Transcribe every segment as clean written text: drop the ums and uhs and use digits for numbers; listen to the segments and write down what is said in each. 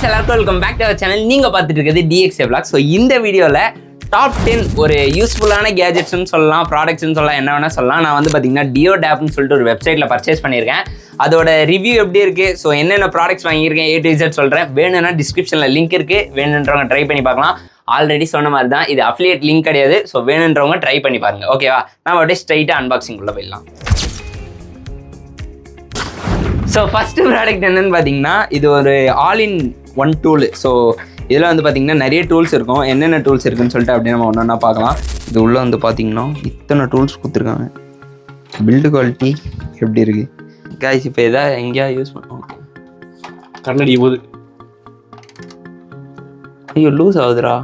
எல்லாருக்கும் welcome back to our channel. நீங்கள் பார்த்துட்டு இருக்கிறது DXA Vlog. ஸோ இந்த வீடியோவில் டாப் 10 ஒரு யூஸ்ஃபுல்லான கேஜெட்ஸ்னு சொல்லலாம், ப்ராடக்ட்ஸ்னு சொல்லலாம், என்ன வேணால் சொல்லலாம். நான் வந்து பார்த்தீங்கன்னா டியோடாப்னு சொல்லிட்டு ஒரு வெப்சைட்டில் பர்ச்சேஸ் பண்ணியிருக்கேன். அதோட ரிவ்யூ எப்படி இருக்குது, ஸோ என்னென்ன ப்ராடக்ட்ஸ் வாங்கியிருக்கேன் A to Z சொல்கிறேன். வேணும்னா டிஸ்கிரிப்ஷனில் லிங்க் இருக்குது, வேணுன்றவங்க ட்ரை பண்ணி பார்க்கலாம். ஆல்ரெடி சொன்ன மாதிரி தான், இது அஃபிலியேட் லிங்க் கிடையாது. ஸோ வேணுன்றவங்க ட்ரை பண்ணி பாருங்கள். ஓகேவா, நம்ம அப்படியே ஸ்ட்ரைட்டாக அன்பாக்சிங் உள்ள போயிடலாம். ஸோ ஃபஸ்ட்டு ப்ராடக்ட் என்னென்னு பார்த்தீங்கன்னா, இது ஒரு all in one tool. So இதில் வந்து பார்த்திங்கன்னா நிறைய டூல்ஸ் இருக்கும். என்னென்ன டூல்ஸ் இருக்குன்னு சொல்லிட்டு அப்படியே நம்ம ஒன்று ஒன்றா பார்க்கலாம். இது உள்ளே வந்து பார்த்திங்கன்னா இத்தனை டூல்ஸ் கொடுத்துருக்காங்க. பில்டு குவாலிட்டி எப்படி இருக்குது காய்ஸ். இப்போ எதாவது எங்கேயா யூஸ் பண்ணுவோம். கண்ணாடி போகுது. ஐயோ லூஸ் ஆகுதுரா,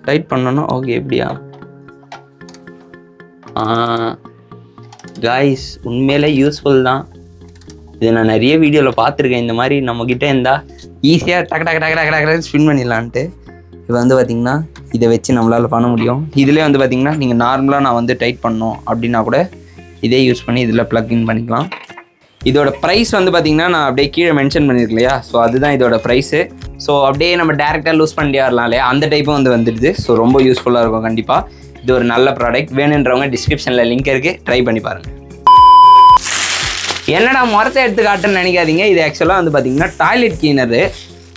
டைட் பண்ணணும். ஓகே எப்படியா காய்ஸ், உண்மையிலே யூஸ்ஃபுல் தான். இது நான் நிறைய வீடியோவில் பார்த்துருக்கேன். இந்த மாதிரி நம்மக்கிட்ட இருந்தால் ஈஸியாக டக்கு டக்கு டக்கு டக்கு டக்கு ஸ்பின் பண்ணிடலான்ட்டு. இது வந்து பார்த்திங்கன்னா இதை வச்சு நம்மளால் பண்ண முடியும். இதிலே வந்து பார்த்திங்கன்னா நீங்கள் நார்மலாக நான் வந்து டைட் பண்ணோம் அப்படின்னா கூட இதே யூஸ் பண்ணி இதில் ப்ளக்இன் பண்ணிக்கலாம். இதோட ப்ரைஸ் வந்து பார்த்திங்கன்னா நான் அப்படியே கீழே மென்ஷன் பண்ணியிருக்கேன் இல்லையா, ஸோ அதுதான் இதோட ப்ரைஸு. ஸோ அப்படியே நம்ம டேரெக்டாக லூஸ் பண்ணிட்டே வரலாம் இல்லையா, அந்த டைப்பும் வந்து வந்துடுது. ஸோ ரொம்ப யூஸ்ஃபுல்லாக இருக்கும் கண்டிப்பாக. இது ஒரு நல்ல ப்ராடக்ட். வேணுன்றவங்க டிஸ்கிரிப்ஷனில் லிங்க் இருக்குது, ட்ரை பண்ணி பாருங்கள். என்னடா மரத்தை எடுத்து காட்டுன்னு நினைக்காதீங்க. இது ஆக்சுவலாக வந்து பார்த்திங்கன்னா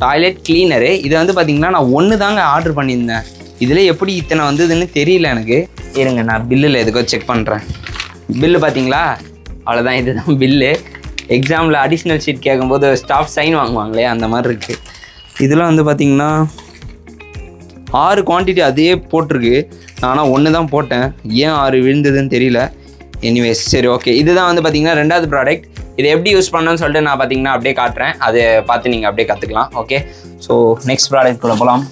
டாய்லெட் கிளீனரு. இது வந்து பார்த்திங்கன்னா நான் ஒன்று தாங்க ஆர்டர் பண்ணியிருந்தேன். இதில் எப்படி இத்தனை வந்ததுன்னு தெரியல எனக்கு. இருங்க நான் பில்லில் எதுக்கோ செக் பண்ணுறேன். பில்லு பார்த்தீங்களா, அவ்வளோதான். இதுதான் பில்லு. எக்ஸாமில் அடிஷ்னல் ஷீட் கேட்கும்போது ஸ்டாஃப் சைன் வாங்குவாங்களே, அந்த மாதிரி இருக்குது. இதெல்லாம் வந்து பார்த்திங்கன்னா 6 குவான்டிட்டி அதே போட்டிருக்கு. ஆனால் ஒன்று தான் போட்டேன், ஏன் 6 விழுந்ததுன்னு தெரியல. எனிவேஸ் சரி ஓகே. இதுதான் வந்து பார்த்திங்கன்னா ரெண்டாவது ப்ராடக்ட். இதை எப்படி யூஸ் பண்ணணும்னு சொல்லிட்டு நான் பார்த்திங்கன்னா அப்படியே காட்டுறேன். அதை பார்த்து நீங்கள் அப்படியே கற்றுக்கலாம். ஓகே, ஸோ நெக்ஸ்ட் ப்ராடக்ட் கூட போகலாம்.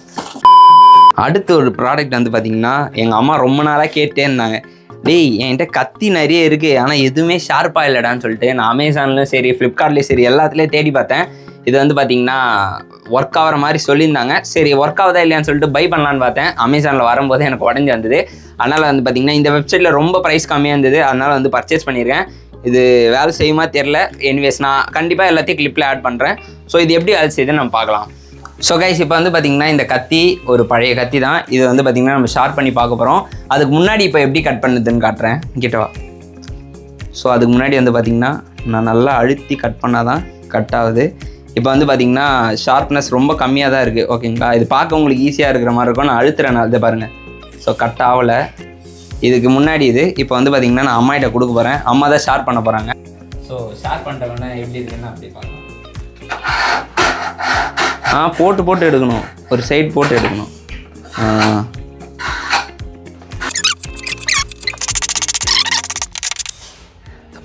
அடுத்த ஒரு ப்ராடக்ட் வந்து பார்த்திங்கன்னா எங்கள் அம்மா ரொம்ப நாளாக கேட்டே இருந்தாங்க. டேய் என்கிட்ட கத்தி நிறைய இருக்குது, ஆனால் எதுவுமே ஷார்ப்பாக இல்லைடான்னு சொல்லிட்டு நான் அமேசான்லேயும் சரி ஃப்ளிப்கார்ட்லேயும் சரி எல்லாத்துலேயும் தேடி பார்த்தேன். இது வந்து பார்த்திங்கன்னா ஒர்க் ஆகிற மாதிரி சொல்லியிருந்தாங்க. சரி ஒர்க் ஆகுதா இல்லையான்னு சொல்லிட்டு பை பண்ணலான்னு பார்த்தேன். அமேசானில் வரும்போது எனக்கு உடஞ்சி வந்தது. அதனால் வந்து பார்த்திங்கன்னா இந்த வெப்சைட்டில் ரொம்ப ப்ரைஸ் கம்மியாக இருந்தது. அதனால் வந்து பர்ச்சேஸ் பண்ணியிருக்கேன். இது வேலை செய்யுமா தெரில. எனிவேஸ் நான் கண்டிப்பாக எல்லாத்தையும் கிளிப்பில் ஆட் பண்ணுறேன். ஸோ இது எப்படி வேலை செய்யுதுன்னு நம்ம பார்க்கலாம். ஸோ கைஸ், இப்போ வந்து பார்த்திங்கன்னா இந்த கத்தி ஒரு பழைய கத்தி தான். இது வந்து பார்த்திங்கன்னா நம்ம ஷார்ப் பண்ணி பார்க்க போகிறோம். அதுக்கு முன்னாடி இப்போ எப்படி கட் பண்ணுதுன்னு காட்டுறேன், கிட்டவா. ஸோ அதுக்கு முன்னாடி வந்து பார்த்திங்கன்னா நான் நல்லா அழுத்தி கட் பண்ணால் தான் கட் ஆகுது. இப்போ வந்து பார்த்திங்கன்னா ஷார்ப்னஸ் ரொம்ப கம்மியாக தான் இருக்குது. ஓகேங்களா, இது பார்க்க உங்களுக்கு ஈஸியாக இருக்கிற மாதிரி இருக்கும். நான் அழுத்துறேன், நான் இதை பாருங்கள். ஸோ கட் ஆகலை. இதுக்கு முன்னாடி இது. இப்போ வந்து பார்த்திங்கன்னா நான் அம்மாகிட்ட கொடுக்க போகிறேன். அம்மா தான் ஷார்ப் பண்ண போகிறாங்க. ஸோ ஷார்ப் பண்ணுறவொன்னே எப்படி இருக்குன்னு அப்படி பார்க்கலாம். போட்டு எடுக்கணும், ஒரு சைடு போட்டு எடுக்கணும்.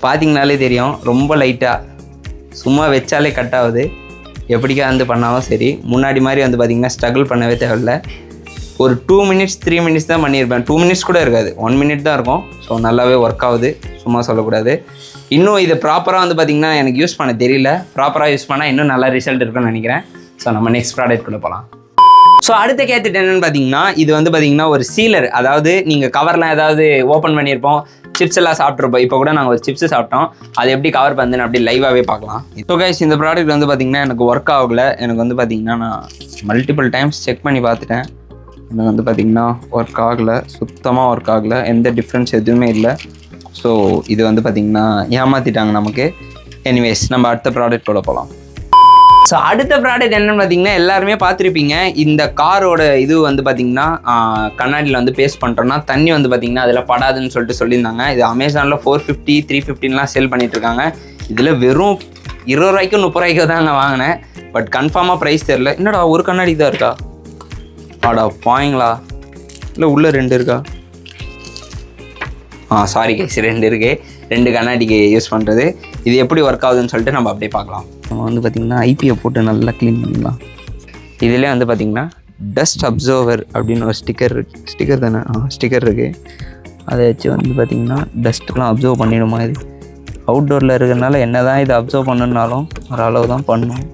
பார்த்தீங்கனாலே தெரியும், ரொம்ப லைட்டாக சும்மா வச்சாலே கட் ஆகுது. எப்படிக்கா வந்து பண்ணாலும் சரி. முன்னாடி மாதிரி வந்து பார்த்திங்கன்னா ஸ்ட்ரகிள் பண்ணவே தேவையில்ல. ஒரு 2 மினிட்ஸ் 3 மினிட்ஸ் தான் பண்ணியிருப்பேன். 2 மினிட்ஸ் கூட இருக்காது, 1 மினிட் தான் இருக்கும். ஸோ நல்லாவே ஒர்க் ஆகுது, சும்மா சொல்லக்கூடாது. இன்னும் இது ப்ராப்பராக வந்து பார்த்திங்கன்னா எனக்கு யூஸ் பண்ண தெரியல. ப்ராப்பராக யூஸ் பண்ணால் இன்னும் நல்ல ரிசல்ட் இருக்குன்னு நினைக்கிறேன். ஸோ நம்ம நெக்ஸ்ட் ப்ராடக்ட் கூட போகலாம். ஸோ அடுத்த கேத்துட்டு என்னென்னு பார்த்தீங்கன்னா, இது வந்து பார்த்திங்கன்னா ஒரு சீலர். அதாவது நீங்கள் கவர்லாம் ஏதாவது ஓப்பன் பண்ணியிருப்போம், சிப்ஸ் எல்லாம் சாப்பிட்ருப்போம். இப்போ கூட நாங்கள் ஒரு சிப்ஸ் சாப்பிட்டோம். அது எப்படி கவர் பண்ணுதுன்னு அப்படி லைவாகவே பார்க்கலாம். ஸோ கைஸ், இந்த ப்ராடக்ட் வந்து பார்த்திங்கன்னா எனக்கு ஒர்க் ஆகலை. எனக்கு வந்து பார்த்திங்கன்னா நான் மல்டிபிள் டைம்ஸ் செக் பண்ணி பார்த்துட்டேன். எனக்கு வந்து பார்த்திங்கன்னா ஒர்க் ஆகலை, சுத்தமாக ஒர்க் ஆகலை. எந்த டிஃப்ரென்ஸ் எதுவுமே இல்லை. ஸோ இது வந்து பார்த்திங்கன்னா ஏமாற்றிட்டாங்க நமக்கு. எனிவேஸ் நம்ம அடுத்த ப்ராடக்ட் கூட போகலாம். ஸோ அடுத்த ப்ராடக்ட் என்னென்னு பார்த்தீங்கன்னா எல்லாருமே பார்த்துருப்பீங்க. இந்த காரோட இது வந்து பார்த்திங்கன்னா கண்ணாடியில் வந்து பேஸ்ட் பண்ணுறோன்னா தண்ணி வந்து பார்த்திங்கன்னா அதில் படாதுன்னு சொல்லிட்டு சொல்லியிருந்தாங்க. இது அமேசானில் 450 350லாம் சேல் பண்ணிகிட்ருக்காங்க. இதில் வெறும் 20 ரூபாய்க்கும் 30 ரூபாய்க்கு தான் நான் வாங்கினேன். பட் கன்ஃபார்மாக ப்ரைஸ் தெரில. என்னடா ஒரு கண்ணாடி தான் இருக்கா? ஆடா பாயிங்களா, இல்லை உள்ளே 2 இருக்கா? சாரி கைஸ், 2 இருக்குது. 2 கண்ணாடிக்கு யூஸ் பண்ணுறது. இது எப்படி ஒர்க் ஆகுதுன்னு சொல்லிட்டு நம்ம அப்படியே பார்க்கலாம். நம்ம வந்து பார்த்திங்கன்னா ஐபியை போட்டு நல்லா க்ளீன் பண்ணிக்கலாம். இதிலே வந்து பார்த்திங்கன்னா டஸ்ட் அப்சர்வர் அப்படின்னு ஒரு ஸ்டிக்கர் தானே, ஸ்டிக்கர் இருக்குது. அதை வச்சு வந்து பார்த்திங்கன்னா டஸ்ட்டுக்கெலாம் அப்சர்வ் பண்ணிடுமா. இது அவுட்டோரில் இருக்கிறதுனால என்ன தான் இதை அப்சர்வ் பண்ணணுன்னாலும் ஓரளவு தான் பண்ணணும்.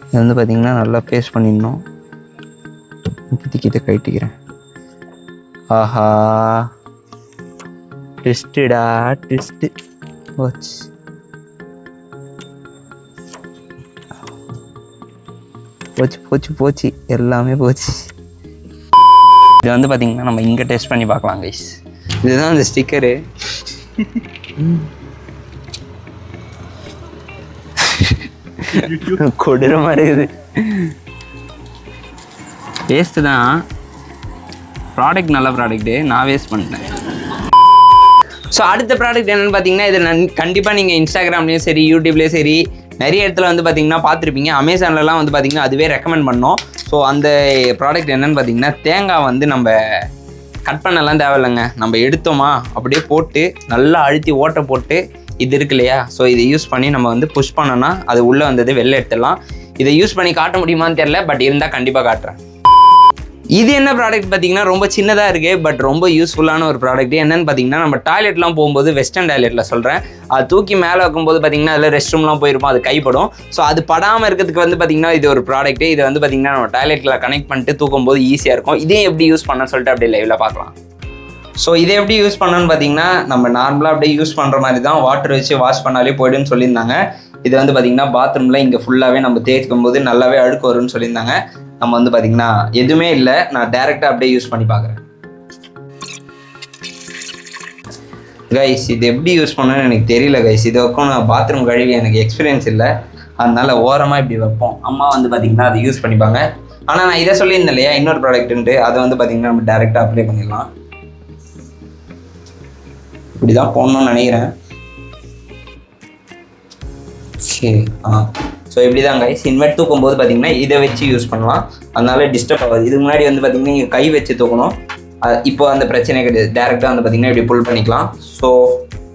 இது வந்து பார்த்திங்கன்னா நல்லா பேஸ்ட் பண்ணிடணும். இப்போதைக்கு இதை கட்டிக்கிறேன். ஆஹா, ட்விஸ்டா ட்விஸ்ட்டு போச்சு. போச்சு போச்சு போச்சு எல்லாமே போச்சு. இது வந்து பார்த்தீங்கன்னா நம்ம இங்கே டெஸ்ட் பண்ணி பார்க்கலாம் கைஸ். இதுதான் அந்த ஸ்டிக்கரு. கொடூரமாக இருக்குது. வேஸ்ட்டு தான். ப்ராடக்ட் நல்ல ப்ராடக்ட்டு, நான் வேஸ்ட் பண்ணிட்டேன். ஸோ அடுத்த ப்ராடக்ட் என்னென்னு பார்த்தீங்கன்னா, இது கண்டிப்பாக நீங்கள் இன்ஸ்டாகிராம்லேயும் சரி யூடியூப்லேயும் சரி நிறைய இடத்துல வந்து பார்த்தீங்கன்னா பார்த்துருப்பீங்க. அமேசான்லலாம் வந்து பார்த்தீங்கன்னா அதுவே ரெக்கமெண்ட் பண்ணோம். ஸோ அந்த ப்ராடக்ட் என்னென்னு பார்த்தீங்கன்னா, தேங்காய் வந்து நம்ம கட் பண்ணலாம் தேவையில்லைங்க. நம்ம எடுத்தோமா அப்படியே போட்டு நல்லா அழுத்தி ஓட்டை போட்டு இது இருக்கு இல்லையா, ஸோ இதை யூஸ் பண்ணி நம்ம வந்து புஷ் பண்ணோன்னா அது உள்ளே வந்தது வெளில எடுத்துடலாம். இதை யூஸ் பண்ணி காட்ட முடியுமான்னு தெரில, பட் இருந்தால் கண்டிப்பாக காட்டுறேன். இது என்ன ப்ராடக்ட் பார்த்தீங்கன்னா ரொம்ப சின்னதாக இருக்குது, பட் ரொம்ப யூஸ்ஃபுல்லான ஒரு ப்ராடக்ட். என்னென்னு பார்த்தீங்கன்னா, நம்ம டாய்லெட்லாம் போகும்போது வெஸ்டர்ன் டாய்லெட்டில் சொல்கிறேன், அது தூக்கி மேலே வைக்கும்போது பார்த்தீங்கன்னா அதில் ரெஸ்ட் ரூம்லாம் போயிருப்போம், அது கைப்படும். ஸோ அது படாமல் இருக்கிறதுக்கு வந்து பார்த்தீங்கன்னா இது ஒரு ப்ராடக்ட். இதை வந்து பார்த்தீங்கன்னா நம்ம டாய்லெட்டில் கனெக்ட் பண்ணிட்டு தூக்கும்போது ஈஸியாக இருக்கும். இதே எப்படி யூஸ் பண்ண சொல்லிட்டு அப்படியே லைவில் பார்க்கலாம். ஸோ இதை எப்படி யூஸ் பண்ணணும்னு பார்த்தீங்கன்னா, நம்ம நார்மலாக அப்படியே யூஸ் பண்ணுற மாதிரி தான், வாட்டர் வச்சு வாஷ் பண்ணாலே போய்டுன்னு சொல்லியிருந்தாங்க. இது வந்து பார்த்தீங்கன்னா பாத்ரூமில் இங்கே ஃபுல்லாகவே நம்ம தேய்க்கும் போது நல்லாவே அழுக்கு வரும்னு சொல்லியிருந்தாங்க. நம்ம வந்து பார்த்தீங்கன்னா எதுவுமே இல்லை, நான் டேரெக்டாக அப்படியே யூஸ் பண்ணி பார்க்குறேன். கைஸ் இது எப்படி யூஸ் பண்ணணும்னு எனக்கு தெரியல கைஸ். இது வரைக்கும் நான் பாத்ரூம் கழுவி எனக்கு எக்ஸ்பீரியன்ஸ் இல்லை, அதனால ஓரமாக இப்படி வைப்போம். அம்மா வந்து பார்த்தீங்கன்னா அதை யூஸ் பண்ணிப்பாங்க. ஆனால் நான் இதை சொல்லியிருந்தேன் இல்லையா இன்னொரு ப்ராடக்ட்டுன்ட்டு, அதை வந்து பார்த்தீங்கன்னா நம்ம டேரெக்டாக அப்ளை பண்ணிடலாம். இப்படி தான் போடணும்னு நினைக்கிறேன். சரி ஸோ இப்படி தான் கைஸ். இனிமேல் தூக்கும்போது பார்த்தீங்கன்னா இதை வச்சு யூஸ் பண்ணலாம், அதனால டிஸ்டர்ப் ஆகாது. இதுக்கு முன்னாடி வந்து பார்த்தீங்கன்னா நீங்கள் கை வச்சு தூக்கணும், இப்போ அந்த பிரச்சனை கிடையாது. டேரெக்டாக வந்து பார்த்தீங்கன்னா இப்படி புல் பண்ணிக்கலாம். ஸோ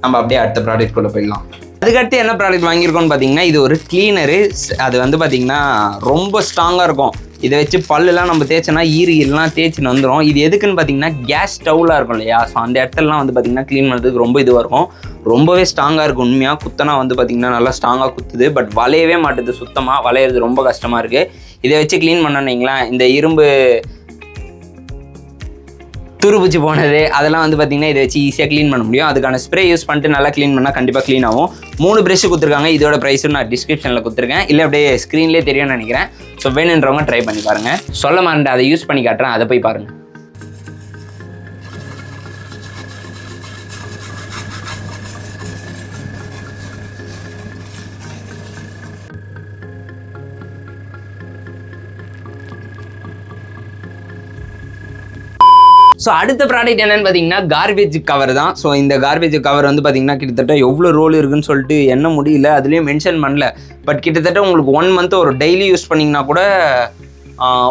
நம்ம அப்படியே அடுத்த ப்ராடக்ட்குள்ளே போயிடலாம். அதுக்கடுத்து என்ன ப்ராடக்ட் வாங்கியிருக்கோன்னு பார்த்தீங்கன்னா, இது ஒரு க்ளீனரு. அது வந்து பார்த்தீங்கன்னா ரொம்ப ஸ்ட்ராங்காக இருக்கும். இதை வச்சு பல்லுலாம் நம்ம தேய்ச்சோன்னா ஈரியெல்லாம் தேய்ச்சின்னு வந்துடும். இது எதுக்குன்னு பார்த்தீங்கன்னா, கேஸ் ஸ்டவ்லாம் இருக்கும் இல்லையா, ஸோ அந்த இடத்துலலாம் வந்து பார்த்தீங்கன்னா க்ளீன் பண்ணுறதுக்கு ரொம்ப இதுவாக இருக்கும். ரொம்பவே ஸ்ட்ராங்காக இருக்கும். உண்மையாக குத்தனா வந்து பார்த்தீங்கன்னா நல்லா ஸ்ட்ராங்காக குத்துது, பட் வளையவே மாட்டுது. சுத்தமாக வளையிறது ரொம்ப கஷ்டமாக இருக்குது. இதை வச்சு க்ளீன் பண்ணீங்களா, இந்த இரும்பு துருபிச்சு போனது அதெல்லாம் வந்து பார்த்தீங்கன்னா இதை வச்சு ஈஸியாக க்ளீன் பண்ண முடியும். அதுக்கான ஸ்ப்ரே யூஸ் பண்ணிட்டு நல்லா க்ளீன் பண்ணால் கண்டிப்பாக க்ளீன் ஆகும். 3 ப்ரெஷ்ஷு கொடுத்துருக்காங்க. இதோட ப்ரைஸும் நான் டிஸ்கிரிப்ஷனில் கொடுத்துருக்கேன், இல்லை அப்படியே ஸ்க்ரீன்லேயே தெரியும்னு நினைக்கிறேன். ஸோ வேணுன்றவங்க ட்ரை பண்ணி பாருங்கள். சொல்ல மாட்டேன், அதை யூஸ் பண்ணி காட்டுறேன், அதை போய் பாருங்கள். ஸோ அடுத்த ப்ராடக்ட் என்னென்னு பார்த்தீங்கன்னா கார்பேஜ் கவர் தான். ஸோ இந்த கார்பேஜ் கவர் வந்து பார்த்தீங்கன்னா கிட்டத்தட்ட எவ்வளோ ரோல் இருக்குன்னு சொல்லிட்டு எண்ண முடியல, அதுலேயும் மென்ஷன் பண்ணல. பட் கிட்டத்தட்ட உங்களுக்கு 1 மந்த் ஒரு டெய்லி யூஸ் பண்ணிங்கன்னா கூட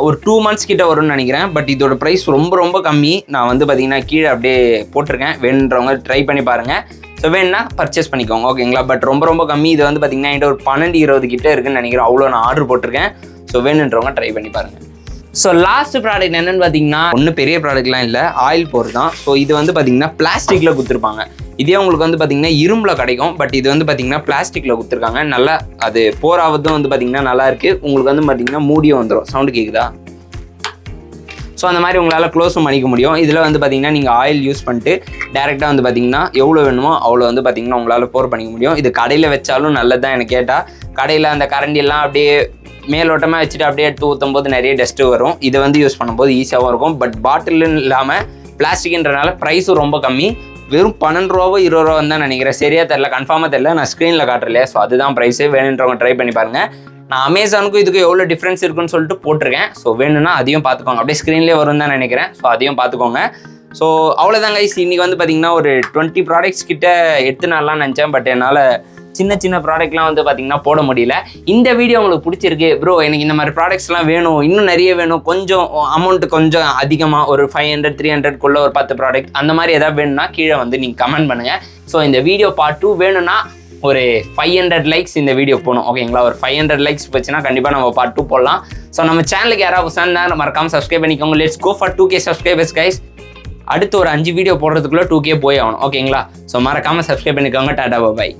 ஒரு 2 மந்த்ஸ் கிட்ட வரும்னு நினைக்கிறேன். பட் இதோட ப்ரைஸ் ரொம்ப ரொம்ப கம்மி. நான் வந்து பார்த்தீங்கன்னா கீழே அப்படியே போட்டிருக்கேன், வேணுன்றவங்க ட்ரை பண்ணி பாருங்கள். ஸோ வேணுன்னா பர்ச்சேஸ் பண்ணிக்கோங்க, ஓகேங்களா. பட் ரொம்ப ரொம்ப கம்மி. இது வந்து பார்த்தீங்கன்னா என்கிட்ட ஒரு 12-20 கிட்ட இருக்குன்னு நினைக்கிறேன். அவ்வளோ நான் ஆர்டர் போட்டிருக்கேன். ஸோ வேணுன்றவங்க ட்ரை பண்ணி பாருங்கள். ஸோ லாஸ்ட் ப்ராடக்ட் என்னென்னு பார்த்தீங்கன்னா, ஒன்றும் பெரிய ப்ராடக்ட்லாம் இல்லை, ஆயில் போர் தான். ஸோ இது வந்து பார்த்தீங்கன்னா பிளாஸ்டிக்கில் கொடுத்துருப்பாங்க. இதே உங்களுக்கு வந்து பார்த்தீங்கன்னா இரும்பில் கிடைக்கும், பட் இது வந்து பார்த்தீங்கன்னா பிளாஸ்டிக்கில் கொடுத்துருக்காங்க. நல்லா அது போராவதும் வந்து பார்த்தீங்கன்னா நல்லா இருக்குது. உங்களுக்கு வந்து பார்த்தீங்கன்னா மூடியும் வந்துடும். சவுண்டு கேட்குதா? ஸோ அந்த மாதிரி உங்களால் க்ளோஸும் பண்ணிக்க முடியும். இதில் வந்து பார்த்தீங்கன்னா நீங்கள் ஆயில் யூஸ் பண்ணிட்டு டேரெக்டாக வந்து பார்த்தீங்கன்னா எவ்வளோ வேணுமோ அவ்வளோ வந்து பார்த்தீங்கன்னா உங்களால் போர் பண்ணிக்க முடியும். இது கடையில் வச்சாலும் நல்லது தான். எனக்கு கேட்டால் கடையில் அந்த கரண்டியெல்லாம் அப்படியே மேலோட்டமாக வச்சுட்டு அப்படியே எடுத்து ஊற்றும் போது நிறைய டஸ்ட்டு வரும். இதை வந்து யூஸ் பண்ணும்போது ஈஸியாகவும் இருக்கும். பட் பாட்டிலும் இல்லாமல் பிளாஸ்டிக்ன்றனால ப்ரைஸும் ரொம்ப கம்மி. வெறும் 12 ரூபாவோ 20 ரூபா தான் நினைக்கிறேன், சரியாக தெரில, கன்ஃபார்மாக தெரில. நான் ஸ்க்ரீனில் காட்டுறேன். ஸோ அதுதான் ப்ரைஸு. வேணுன்றவங்க ட்ரை பண்ணி பாருங்கள். நான் அமேசானுக்கும் இதுக்கு எவ்வளோ டிஃப்ரென்ஸ் இருக்குன்னு சொல்லிட்டு போட்டிருக்கேன். ஸோ வேணும்னா அதையும் பார்த்துக்கோங்க. அப்படியே ஸ்க்ரீன்லேயே வரும் தான் நினைக்கிறேன். ஸோ அதையும் பார்த்துக்கோங்க. ஸோ அவ்வளோதாங்க கைஸ். இன்றைக்கி வந்து பார்த்திங்கன்னா ஒரு 20 ப்ராடக்ட்ஸ் கிட்ட எடுத்துனாலாம் நினச்சேன். பட் என்னால் சின்ன ப்ராடக்ட்லாம் வந்து பார்த்திங்கன்னா போட முடியல. இந்த வீடியோ உங்களுக்கு பிடிச்சிருக்கு ப்ரோ, எனக்கு இந்த மாதிரி ப்ராடக்ட்ஸ்லாம் வேணும், இன்னும் நிறைய வேணும், கொஞ்சம் அமௌண்ட் கொஞ்சம் அதிகமாக ஒரு 500-300க்குள்ளே ஒரு 10 ப்ராடக்ட் அந்த மாதிரி எதாவது வேணும்னா கீழே வந்து நீங்கள் கமெண்ட் பண்ணுங்கள். ஸோ இந்த வீடியோ பார்ட் 2 வேணும்னா ஒரு 500 லைக்ஸ் இந்த வீடியோ போகணும், ஓகேங்களா. ஒரு 500 லைக்ஸ் போச்சுன்னா கண்டிப்பாக நம்ம பார்ட் 2 போடலாம். ஸோ நம்ம சேனலுக்கு யாராவது புதுசாக மறக்காமல் சப்ஸ்கிரைப் பண்ணிக்கோங்க. Let's go for 2K subscribers guys. அடுத்து ஒரு 5 வீடியோ போடுறதுக்குள்ளே 2K போய் ஆகணும், ஓகேங்களா. ஸோ மறக்காமல் சப்ஸ்கிரைப் பண்ணிக்கோங்க. டாடா பாய்.